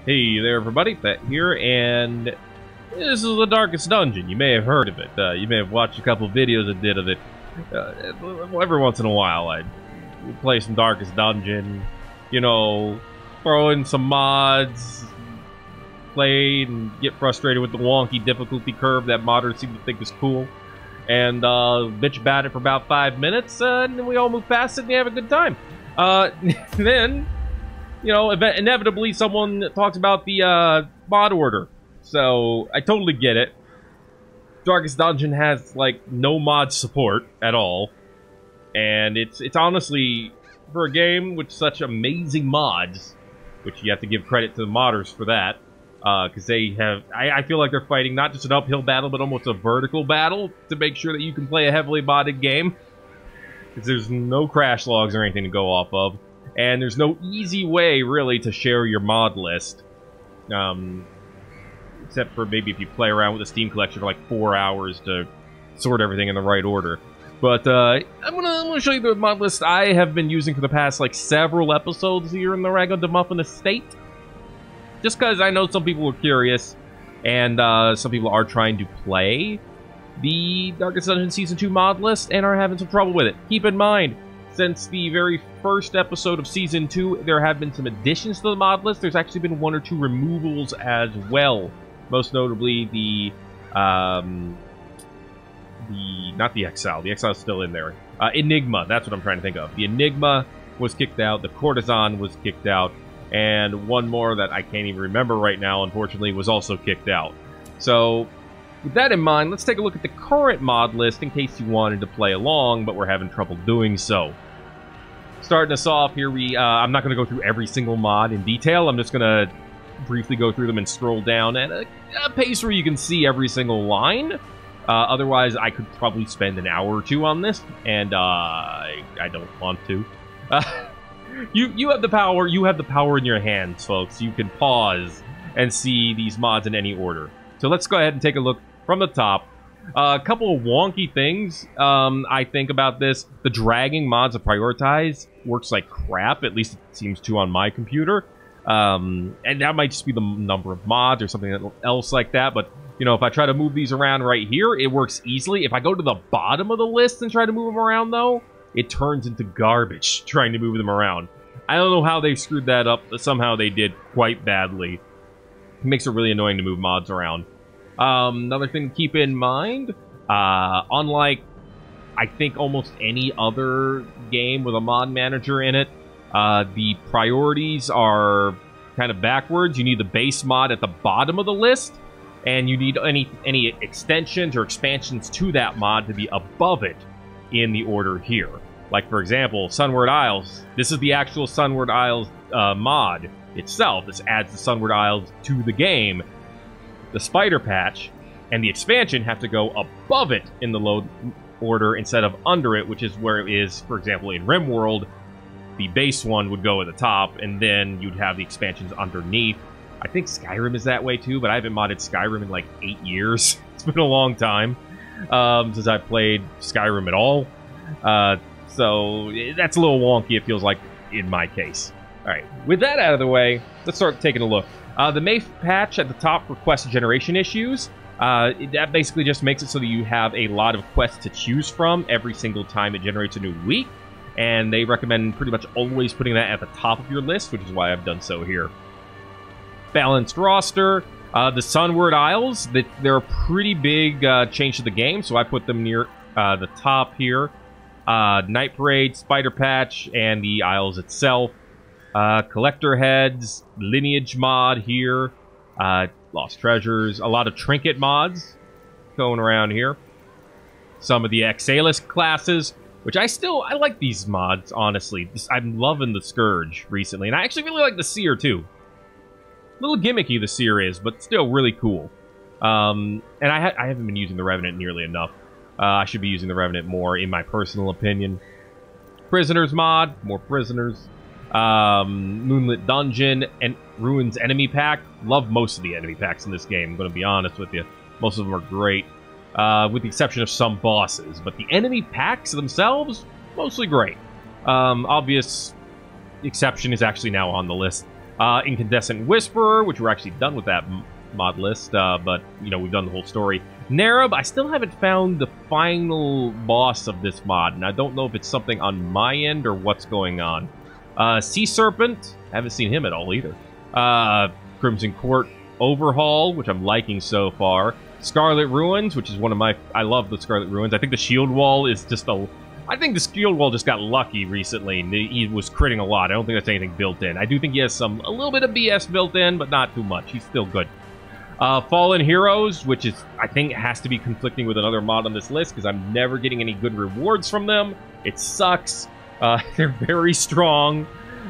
Hey there everybody, Thet here, and this is the Darkest Dungeon. You may have heard of it. You may have watched a couple videos I did of it. Every once in a while I play some Darkest Dungeon, you know, throw in some mods, play and get frustrated with the wonky difficulty curve that modders seem to think is cool, and bitch about it for about 5 minutes, and then we all move past it and we have a good time. Then, you know, inevitably someone talks about the mod order. So I totally get it. Darkest Dungeon has like no mod support at all, and it's honestly, for a game with such amazing mods, which you have to give credit to the modders for that, because they have, I feel like they're fighting not just an uphill battle, but almost a vertical battle to make sure that you can play a heavily modded game. Because there's no crash logs or anything to go off of. And there's no easy way, really, to share your mod list. Except for maybe if you play around with the Steam collection for like 4 hours to sort everything in the right order. But I'm gonna show you the mod list I have been using for the past like several episodes here in the Rago de Muffin Estate. Just because I know some people are curious, and some people are trying to play the Darkest Dungeon Season 2 mod list and are having some trouble with it. Keep in mind, since the very first episode of Season 2, there have been some additions to the mod list. There's actually been 1 or 2 removals as well. Most notably, not the Exile. The Exile is still in there. Enigma, that's what I'm trying to think of. The Enigma was kicked out, the Courtesan was kicked out, and one more that I can't even remember right now, unfortunately, was also kicked out. So, with that in mind, let's take a look at the current mod list in case you wanted to play along, but we're having trouble doing so. Starting us off here, I'm not going to go through every single mod in detail. I'm just going to briefly go through them and scroll down at a pace where you can see every single line. Otherwise, I could probably spend an hour or two on this, and I don't want to. You have the power. You have the power in your hands, folks. You can pause and see these mods in any order. So let's go ahead and take a look from the top. A couple of wonky things I think about this. The dragging mods to prioritize works like crap, at least it seems to on my computer. And that might just be the number of mods or something else like that, but you know, if I try to move these around right here, it works easily. If I go to the bottom of the list and try to move them around, though, it turns into garbage trying to move them around. I don't know how they screwed that up, but somehow they did quite badly. It makes it really annoying to move mods around. Another thing to keep in mind, unlike, I think, almost any other game with a mod manager in it, the priorities are kind of backwards. You need the base mod at the bottom of the list, and you need any extensions or expansions to that mod to be above it in the order here. Like, for example, Sunward Isles. This is the actual Sunward Isles mod itself. This adds the Sunward Isles to the game. The Spider Patch and the expansion have to go above it in the load order instead of under it, which is where it is, for example, in RimWorld. The base one would go at the top, and then you'd have the expansions underneath. I think Skyrim is that way too, but I haven't modded Skyrim in like 8 years. It's been a long time since I played Skyrim at all. So that's a little wonky, it feels like, in my case. Alright, with that out of the way, let's start taking a look. The May patch at the top for quest generation issues, that basically just makes it so that you have a lot of quests to choose from every single time it generates a new week, and they recommend pretty much always putting that at the top of your list, which is why I've done so here. Balanced roster, the Sunward Isles, they're a pretty big change to the game, so I put them near the top here. Night Parade, Spider Patch, and the Isles itself. Collector Heads, Lineage mod here, Lost Treasures, a lot of Trinket mods going around here. Some of the Exalis classes, which I like these mods, honestly. I'm loving the Scourge recently, and I actually really like the Seer, too. A little gimmicky, the Seer is, but still really cool. And I haven't been using the Revenant nearly enough. I should be using the Revenant more, in my personal opinion. Prisoners mod, more prisoners. Moonlit Dungeon, and Ruins Enemy Pack. Love most of the enemy packs in this game, I'm going to be honest with you. Most of them are great, with the exception of some bosses. But the enemy packs themselves, mostly great. Obvious exception is actually now on the list. Incandescent Whisperer, which we're actually done with that mod list, but, you know, we've done the whole story. Narab, I still haven't found the final boss of this mod, and I don't know if it's something on my end or what's going on. Sea Serpent, haven't seen him at all either. Crimson Court Overhaul, which I'm liking so far. Scarlet Ruins, which is one of my... I love the Scarlet Ruins. I think the Shield Wall is just a... I think the Shield Wall just got lucky recently, and he was critting a lot. I don't think that's anything built in. I do think he has a little bit of BS built in, but not too much. He's still good. Fallen Heroes, which is, I think, has to be conflicting with another mod on this list, because I'm never getting any good rewards from them. It sucks. They're very strong.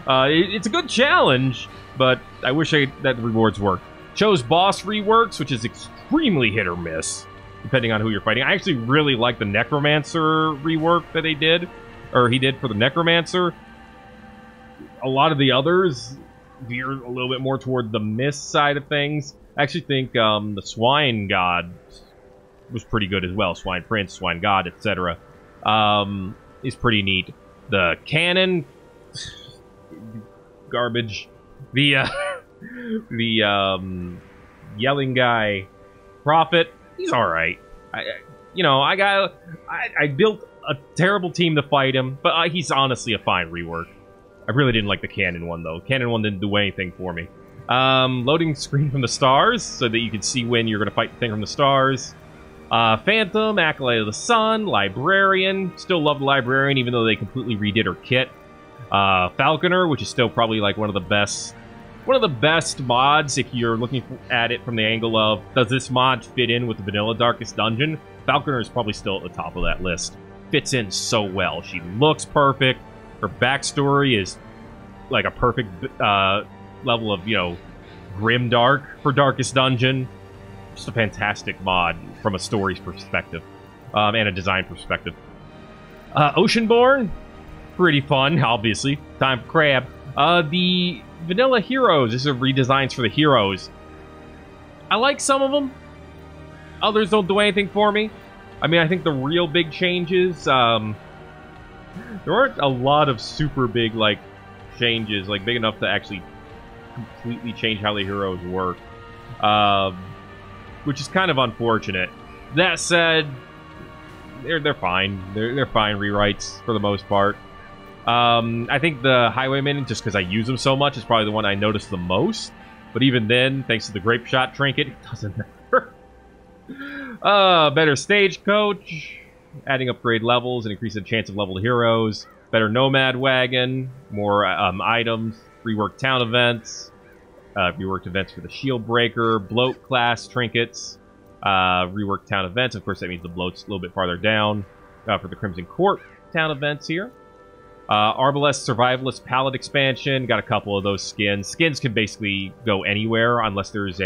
It's a good challenge, but I wish that the rewards worked. Chose Boss Reworks, which is extremely hit or miss, depending on who you're fighting. I actually really like the Necromancer rework that they did, or he did for the Necromancer. A lot of the others veer a little bit more toward the miss side of things. I actually think the Swine God was pretty good as well. Swine Prince, Swine God, etc. Is pretty neat. The Cannon, garbage. The Yelling Guy, Prophet, he's alright. I built a terrible team to fight him, but he's honestly a fine rework. I really didn't like the Cannon one, though. Cannon one didn't do anything for me. Loading screen from the stars, so that you can see when you're going to fight the thing from the stars. Phantom, Acolyte of the Sun, Librarian. Still love the Librarian, even though they completely redid her kit. Falconer, which is still probably like one of the best mods if you're looking at it from the angle of, does this mod fit in with the vanilla Darkest Dungeon? Falconer is probably still at the top of that list. Fits in so well. She looks perfect. Her backstory is like a perfect level of, grimdark for Darkest Dungeon. Just a fantastic mod from a story's perspective, and a design perspective. Oceanborn, pretty fun, obviously. Time for Crab. The Vanilla Heroes, these are redesigns for the heroes. I like some of them. Others don't do anything for me. I mean, I think the real big changes, there aren't a lot of super big, changes, big enough to actually completely change how the heroes work. Which is kind of unfortunate. That said, they're fine. They're fine rewrites for the most part. I think the Highwayman, just because I use them so much, is probably the one I notice the most. But even then, thanks to the Grape Shot trinket, it doesn't matter. Better Stagecoach, adding upgrade levels and increasing the chance of leveled heroes. Better Nomad Wagon, more items, reworked town events, reworked events for the Shield Breaker, Bloat class trinkets, reworked town events. Of course, that means the Bloat's a little bit farther down for the Crimson Court town events here. Arbalest Survivalist Palette expansion. Got a couple of those skins. Skins can basically go anywhere unless there's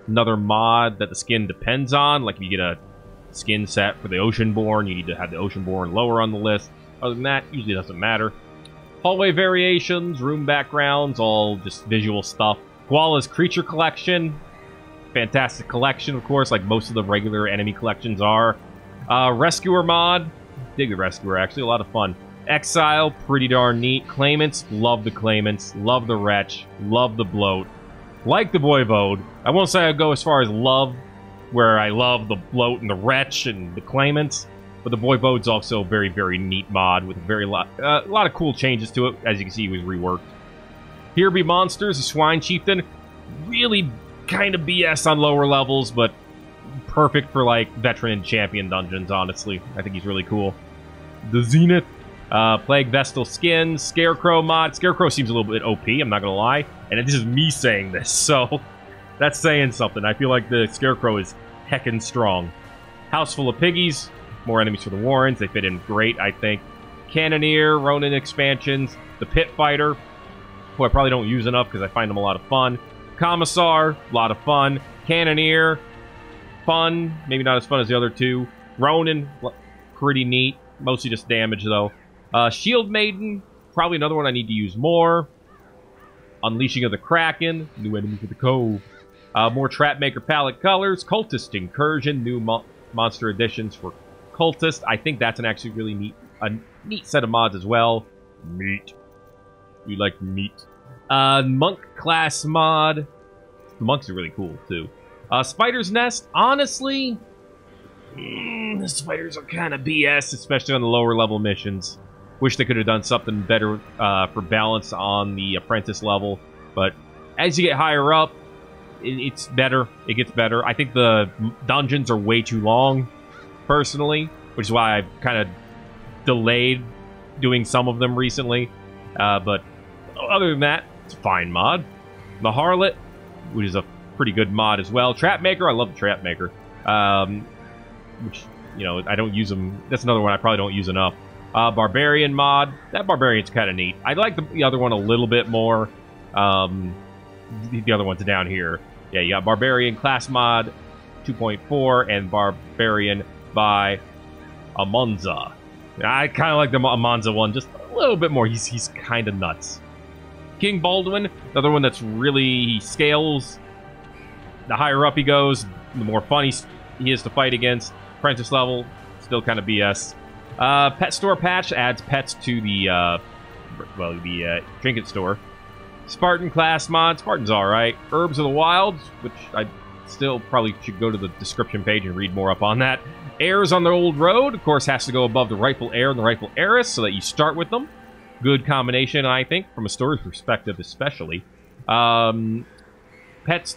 another mod that the skin depends on. Like if you get a skin set for the Oceanborn, you need to have the Oceanborn lower on the list. Other than that, usually doesn't matter. Hallway variations, room backgrounds, all just visual stuff. Koala's Creature Collection. Fantastic collection, of course, like most of the regular enemy collections are. Rescuer mod. Dig the Rescuer, actually. A lot of fun. Exile, pretty darn neat. Claimants, love the Claimants. Love the Wretch. Love the Bloat. Like the Voivode. I won't say I go as far as love, where I love the Bloat and the Wretch and the Claimants. But the Voivode's also a very, very neat mod with a lot of cool changes to it. As you can see, it was reworked. Here Be Monsters, the Swine Chieftain. Really kind of BS on lower levels, but perfect for, veteran and champion dungeons, honestly. I think he's really cool. The Zenith. Plague Vestal Skins, Scarecrow mod. Scarecrow seems a little bit OP, I'm not gonna lie. And this is me saying this, so that's saying something. I feel like the Scarecrow is heckin' strong. House Full of Piggies. More enemies for the Warrens. They fit in great, I think. Cannoneer, Ronin expansions. The Pit Fighter, who I probably don't use enough because I find them a lot of fun. Commissar, a lot of fun. Cannoneer, fun. Maybe not as fun as the other two. Ronin, pretty neat. Mostly just damage, though. Shield Maiden, probably another one I need to use more. Unleashing of the Kraken, new enemy for the Cove. More Trapmaker palette colors. Cultist Incursion, new monster additions for Cultist. I think that's an actually really neat set of mods as well. Meat. We like meat. Monk class mod. The monks are really cool, too. Spider's Nest, honestly, the spiders are kind of BS, especially on the lower level missions. Wish they could have done something better for balance on the apprentice level, but as you get higher up, it's better. It gets better. I think the dungeons are way too long, personally, which is why I've kind of delayed doing some of them recently. But other than that, it's a fine mod. The Harlot, which is a pretty good mod as well. Trapmaker, I love the Trapmaker. Which, you know, I don't use them. That's another one I probably don't use enough. Barbarian mod. That Barbarian's kind of neat. I like the other one a little bit more. The other one's down here. Yeah, you got Barbarian class mod 2.4 and Barbarian by Amonza. I kind of like the Amonza one just a little bit more. He's kind of nuts. King Baldwin, another one that's really, he scales. The higher up he goes, the more fun he is to fight against. Apprentice level, still kind of BS. Pet store patch adds pets to the trinket store. Spartan class mod, Spartan's alright. Herbs of the Wilds, which I still probably should go to the description page and read more up on that. Heirs on the Old Road, of course, has to go above the Rightful Heir and the Rightful Heiress so that you start with them. Good combination, I think, from a story's perspective especially. Pets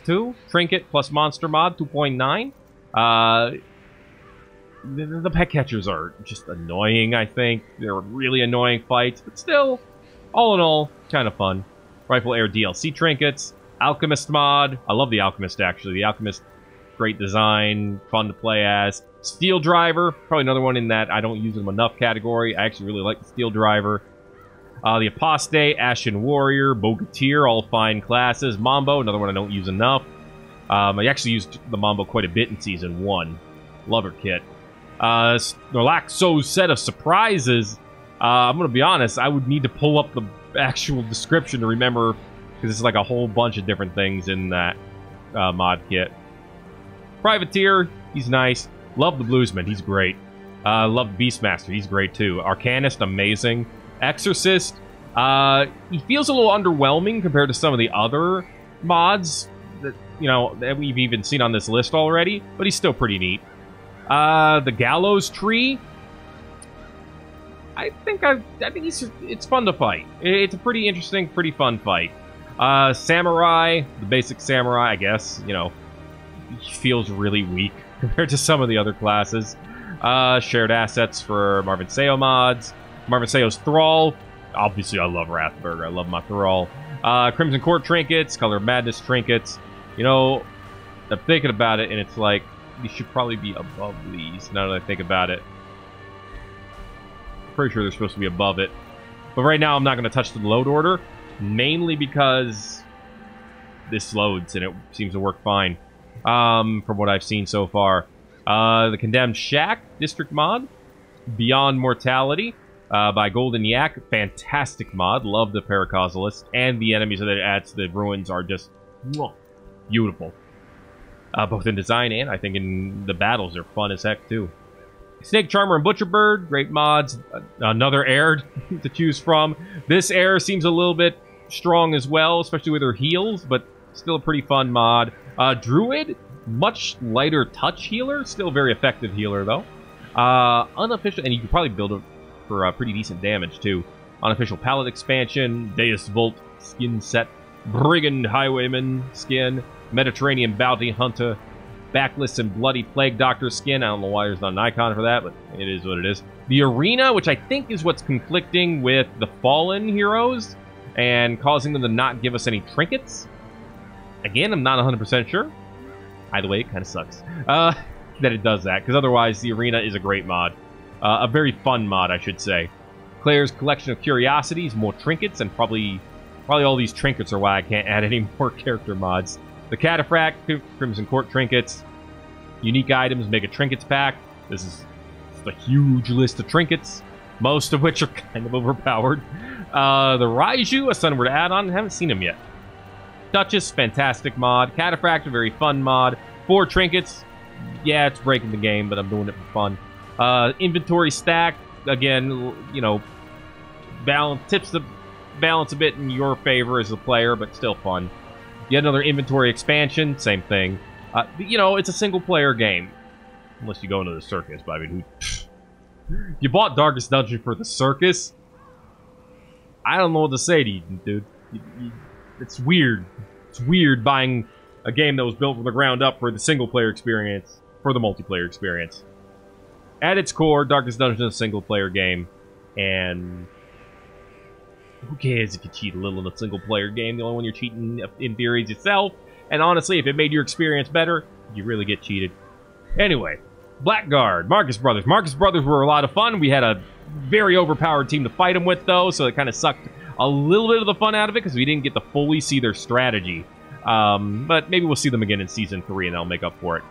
2, Trinket plus Monster mod 2.9. The pet catchers are just annoying, I think. They're really annoying fights, but still, all in all, kind of fun. Rightful Heir DLC trinkets. Alchemist mod. I love the Alchemist, actually. The Alchemist, great design, fun to play as. Steel Driver, probably another one in that I don't use them enough category. I actually really like the Steel Driver. The Apostate, Ashen Warrior, Bogatir, all fine classes. Mambo, another one I don't use enough. I actually used the Mambo quite a bit in Season 1. Love her kit. Snorlaxo's set of surprises. I'm going to be honest, I would need to pull up the actual description to remember, because it's like a whole bunch of different things in that mod kit. Privateer, he's nice. Love the Bluesman, he's great. Love Beastmaster, he's great too. Arcanist, amazing. Exorcist, he feels a little underwhelming compared to some of the other mods that, you know, that we've even seen on this list already, but he's still pretty neat. The Gallows Tree, I think it's fun to fight. It's a pretty interesting, pretty fun fight. Samurai, the basic Samurai, I guess, you know, he feels really weak compared to some of the other classes. Shared assets for Marvin Sayo mods. Marvin Sayo's Thrall. Obviously, I love Rathburger. I love my Thrall. Crimson Court trinkets, Color of Madness trinkets. You know, I'm thinking about it, and it's like, these should probably be above these, now that I think about it. Pretty sure they're supposed to be above it. But right now, I'm not going to touch the load order, mainly because this loads, and it seems to work fine, from what I've seen so far. The Condemned Shack District mod. Beyond Mortality. By Golden Yak, fantastic mod. Love the Paracausalist, and the enemies that it adds to the ruins are just beautiful. Both in design and I think in the battles, they're fun as heck too. Snake Charmer and Butcherbird, great mods. Another heir to choose from. This heir seems a little bit strong as well, especially with her heals, but still a pretty fun mod. Druid, much lighter touch healer, still very effective healer though. Unofficial, and you can probably build it for pretty decent damage too. Unofficial palette expansion, Deus Volt skin set, Brigand Highwayman skin, Mediterranean Bounty Hunter, Backless and Bloody Plague Doctor skin. I don't know why there's not an icon for that, but it is what it is. The Arena, which I think is what's conflicting with the Fallen heroes and causing them to not give us any trinkets. Again, I'm not 100% sure. Either way, it kind of sucks that it does that, because otherwise the Arena is a great mod. A very fun mod, I should say. Claire's Collection of Curiosities, more trinkets, and probably all these trinkets are why I can't add any more character mods. The Cataphract, Crimson Court trinkets, unique items, make a trinkets pack. This is a huge list of trinkets, most of which are kind of overpowered. The Raiju, a Sunward add-on, haven't seen him yet. Duchess, fantastic mod. Cataphract, a very fun mod. 4 trinkets, yeah, it's breaking the game, but I'm doing it for fun. Inventory stack, again, you know, balance, tips the balance a bit in your favor as a player, but still fun. Yet another inventory expansion, same thing. You know, it's a single-player game. Unless you go into the circus, but I mean, you bought Darkest Dungeon for the circus? I don't know what to say to you, dude. It's weird. It's weird buying a game that was built from the ground up for the single-player experience, for the multiplayer experience. At its core, Darkest Dungeon is a single-player game, and who cares if you cheat a little in a single-player game? The only one you're cheating, in theory, is yourself. And honestly, if it made your experience better, you really get cheated. Anyway, Blackguard, Marcus Brothers. Marcus Brothers were a lot of fun. We had a very overpowered team to fight them with, though, so it kind of sucked a little bit of the fun out of it because we didn't get to fully see their strategy. But maybe we'll see them again in Season 3, and that'll make up for it.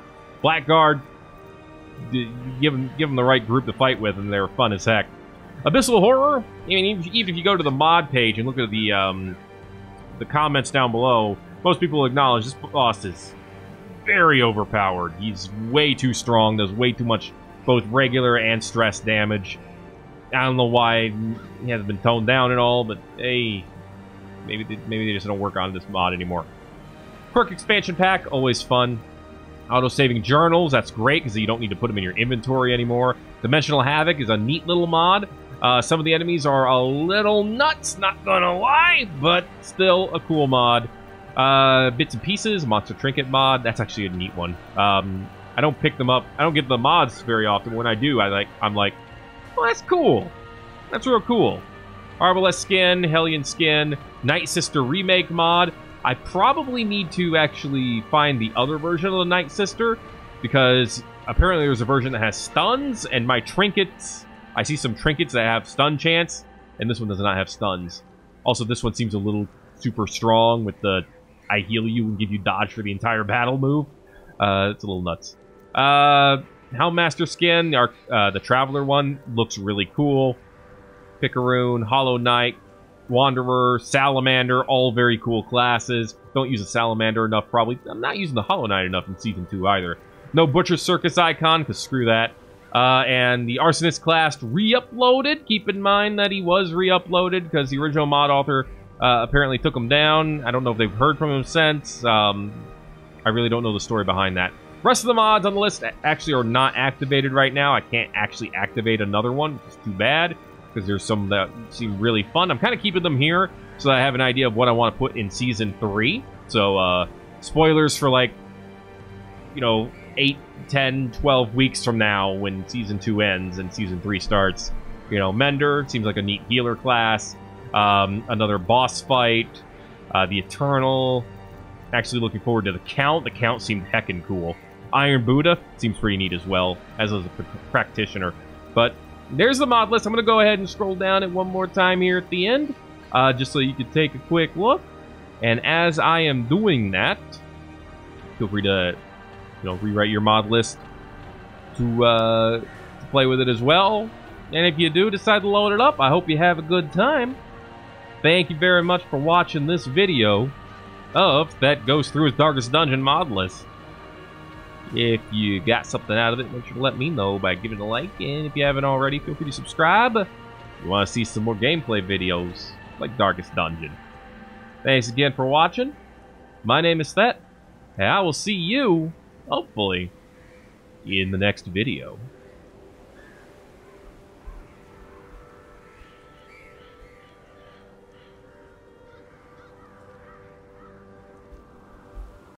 Blackguard, give them the right group to fight with, and they're fun as heck. Abyssal Horror, I mean, even if you go to the mod page and look at the comments down below, most people acknowledge this boss is very overpowered. He's way too strong, does way too much both regular and stress damage. I don't know why he hasn't been toned down at all, but hey, maybe they just don't work on this mod anymore. Quirk expansion pack, always fun. Auto-saving journals, that's great because you don't need to put them in your inventory anymore. Dimensional Havoc is a neat little mod. Some of the enemies are a little nuts, not gonna lie, but still a cool mod. Bits and Pieces, Monster Trinket mod, that's actually a neat one. I don't pick them up, I don't get the mods very often. When I do, I'm like, well, that's cool. That's real cool. Arbalest Skin, Hellion Skin, Night Sister Remake mod. I probably need to actually find the other version of the Night Sister, because apparently there's a version that has stuns, and my trinkets, I see some trinkets that have stun chance, and this one does not have stuns. Also, this one seems a little super strong with the I heal you and give you dodge for the entire battle move. It's a little nuts. Helmmaster Skin, the Traveler one, looks really cool. Picaroon, Hollow Knight, Wanderer, Salamander, all very cool classes. Don't use a Salamander enough, probably. I'm not using the Hollow Knight enough in Season 2 either. No Butcher Circus icon, because screw that. And the Arsonist class re-uploaded. Keep in mind that he was re-uploaded, because the original mod author apparently took him down. I don't know if they've heard from him since. I really don't know the story behind that. Rest of the mods on the list actually are not activated right now. I can't actually activate another one, which is too bad, because there's some that seem really fun. I'm kind of keeping them here so that I have an idea of what I want to put in Season 3. So, spoilers for, like, you know, 8, 10, 12 weeks from now when Season 2 ends and Season 3 starts. You know, Mender seems like a neat healer class. Another boss fight. The Eternal. Actually looking forward to the Count. The Count seemed heckin' cool. Iron Buddha seems pretty neat as well, as a practitioner. But there's the mod list. I'm going to go ahead and scroll down it one more time here at the end, just so you can take a quick look. And as I am doing that, feel free to, you know, rewrite your mod list to play with it as well. And if you do decide to load it up, I hope you have a good time. Thank you very much for watching this video of That Goes Through His Darkest Dungeon mod list. If you got something out of it, make sure to let me know by giving a like. And if you haven't already, feel free to subscribe. If you want to see some more gameplay videos like Darkest Dungeon. Thanks again for watching. My name is Thet, and I will see you, hopefully, in the next video.